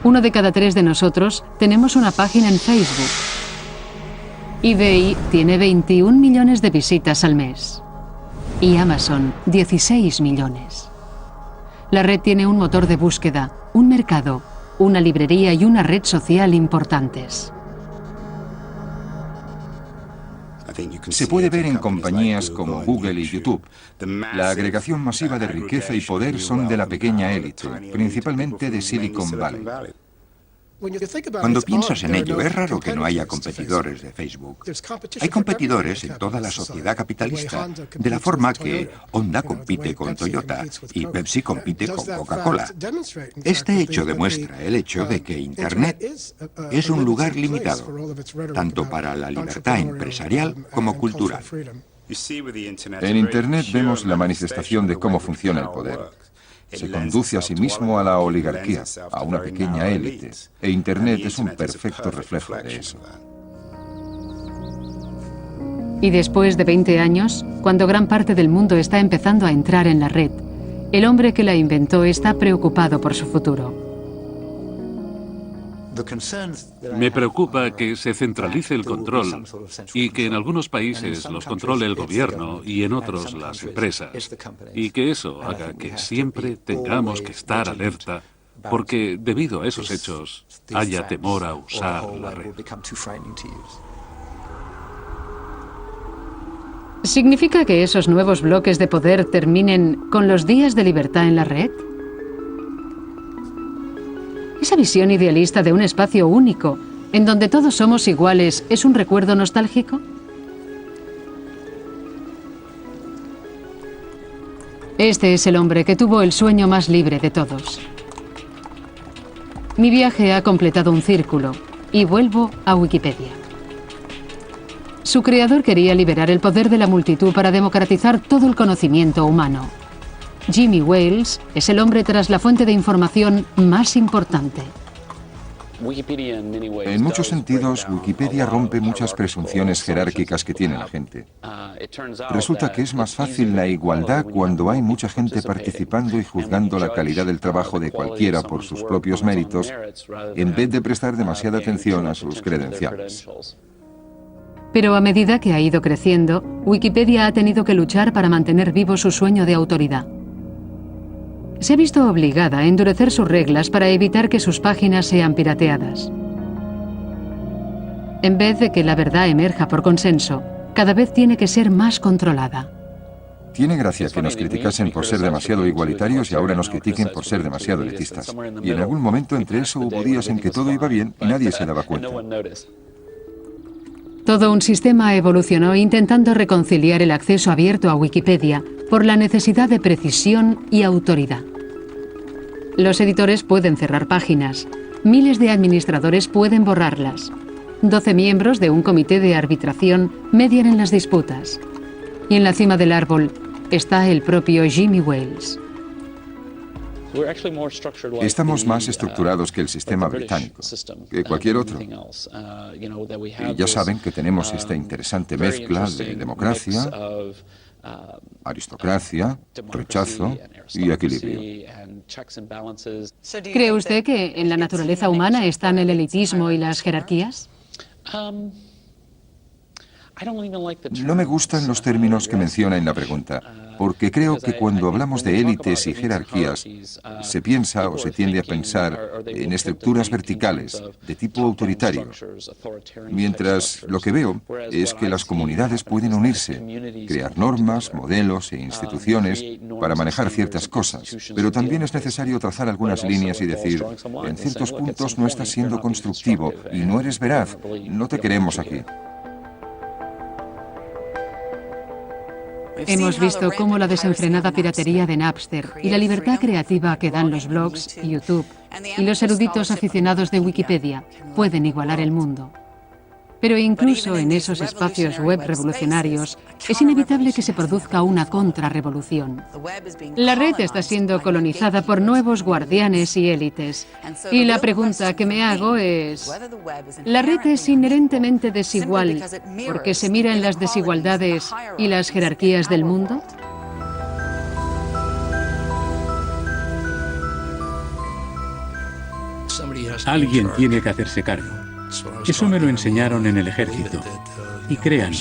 A: 1 de cada 3 de nosotros tenemos una página en Facebook. eBay tiene 21 millones de visitas al mes. Y Amazon, 16 millones. La red tiene un motor de búsqueda, un mercado, una librería y una red social importantes.
I: Se puede ver en compañías como Google y YouTube. La agregación masiva de riqueza y poder son de la pequeña élite, principalmente de Silicon Valley.
C: Cuando piensas en ello, es raro que no haya competidores de Facebook. Hay competidores en toda la sociedad capitalista, de la forma que Honda compite con Toyota y Pepsi compite con Coca-Cola. Este hecho demuestra el hecho de que Internet es un lugar limitado, tanto para la libertad empresarial como cultural.
I: En Internet vemos la manifestación de cómo funciona el poder. Se conduce a sí mismo a la oligarquía, a una pequeña élite, e Internet es un perfecto reflejo de eso.
A: Y después de 20 años, cuando gran parte del mundo está empezando a entrar en la red, el hombre que la inventó está preocupado por su futuro.
B: Me preocupa que se centralice el control y que en algunos países los controle el gobierno y en otros las empresas, y que eso haga que siempre tengamos que estar alerta porque debido a esos hechos haya temor a usar la red.
A: ¿Significa que esos nuevos bloques de poder terminen con los días de libertad en la red? ¿Esa visión idealista de un espacio único, en donde todos somos iguales, es un recuerdo nostálgico? Este es el hombre que tuvo el sueño más libre de todos. Mi viaje ha completado un círculo y vuelvo a Wikipedia. Su creador quería liberar el poder de la multitud para democratizar todo el conocimiento humano. Jimmy Wales es el hombre tras la fuente de información más importante.
I: En muchos sentidos, Wikipedia rompe muchas presunciones jerárquicas que tiene la gente. Resulta que es más fácil la igualdad cuando hay mucha gente participando y juzgando la calidad del trabajo de cualquiera por sus propios méritos, en vez de prestar demasiada atención a sus credenciales.
A: Pero a medida que ha ido creciendo, Wikipedia ha tenido que luchar para mantener vivo su sueño de autoridad. Se ha visto obligada a endurecer sus reglas para evitar que sus páginas sean pirateadas. En vez de que la verdad emerja por consenso, cada vez tiene que ser más controlada.
I: Tiene gracia que nos criticasen por ser demasiado igualitarios y ahora nos critiquen por ser demasiado elitistas. Y en algún momento entre eso hubo días en que todo iba bien y nadie se daba cuenta.
A: Todo un sistema evolucionó intentando reconciliar el acceso abierto a Wikipedia por la necesidad de precisión y autoridad. Los editores pueden cerrar páginas, miles de administradores pueden borrarlas, 12 miembros de un comité de arbitración median en las disputas. Y en la cima del árbol está el propio Jimmy Wales.
I: Estamos más estructurados que el sistema británico, que cualquier otro. Y ya saben que tenemos esta interesante mezcla de democracia, aristocracia, rechazo y equilibrio.
A: ¿Cree usted que en la naturaleza humana están el elitismo y las jerarquías?
I: No me gustan los términos que menciona en la pregunta, porque creo que cuando hablamos de élites y jerarquías, se piensa o se tiende a pensar en estructuras verticales, de tipo autoritario, mientras lo que veo es que las comunidades pueden unirse, crear normas, modelos e instituciones para manejar ciertas cosas, pero también es necesario trazar algunas líneas y decir, en ciertos puntos no estás siendo constructivo y no eres veraz, no te queremos aquí.
A: Hemos visto cómo la desenfrenada piratería de Napster y la libertad creativa que dan los blogs, YouTube y los eruditos aficionados de Wikipedia pueden igualar el mundo. Pero incluso en esos espacios web revolucionarios es inevitable que se produzca una contrarrevolución. La red está siendo colonizada por nuevos guardianes y élites. Y la pregunta que me hago es, ¿la red es inherentemente desigual porque se mira en las desigualdades y las jerarquías del mundo?
E: Alguien tiene que hacerse cargo. Eso me lo enseñaron en el ejército. Y créanme,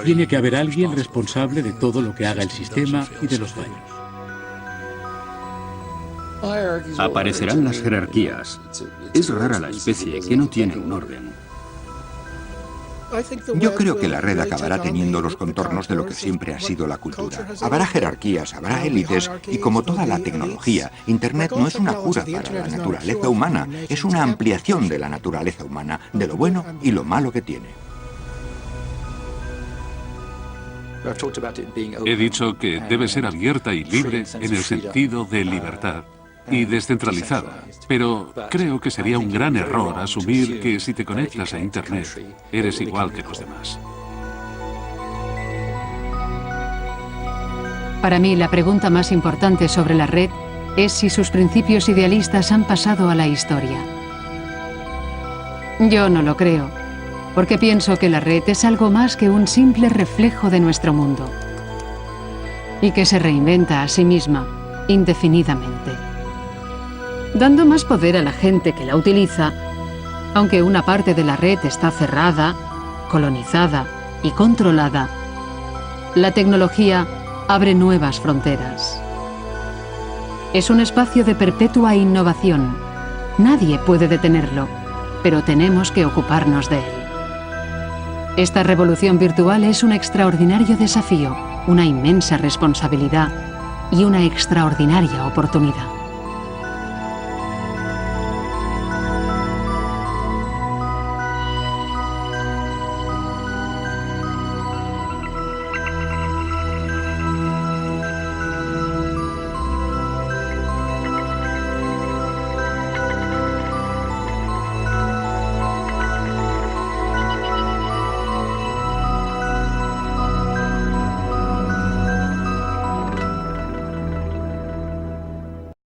E: tiene que haber alguien responsable de todo lo que haga el sistema y de los fallos.
D: Aparecerán las jerarquías. Es rara la especie que no tiene un orden.
C: Yo creo que la red acabará teniendo los contornos de lo que siempre ha sido la cultura. Habrá jerarquías, habrá élites, y como toda la tecnología, Internet no es una cura para la naturaleza humana, es una ampliación de la naturaleza humana, de lo bueno y lo malo que tiene.
B: He dicho que debe ser abierta y libre en el sentido de libertad y descentralizada, pero creo que sería un gran error asumir que si te conectas a Internet eres igual que los demás.
A: Para mí, la pregunta más importante sobre la red es si sus principios idealistas han pasado a la historia. Yo no lo creo, porque pienso que la red es algo más que un simple reflejo de nuestro mundo y que se reinventa a sí misma indefinidamente, dando más poder a la gente que la utiliza, aunque una parte de la red está cerrada, colonizada y controlada. La tecnología abre nuevas fronteras. Es un espacio de perpetua innovación. Nadie puede detenerlo, pero tenemos que ocuparnos de él. Esta revolución virtual es un extraordinario desafío, una inmensa responsabilidad y una extraordinaria oportunidad.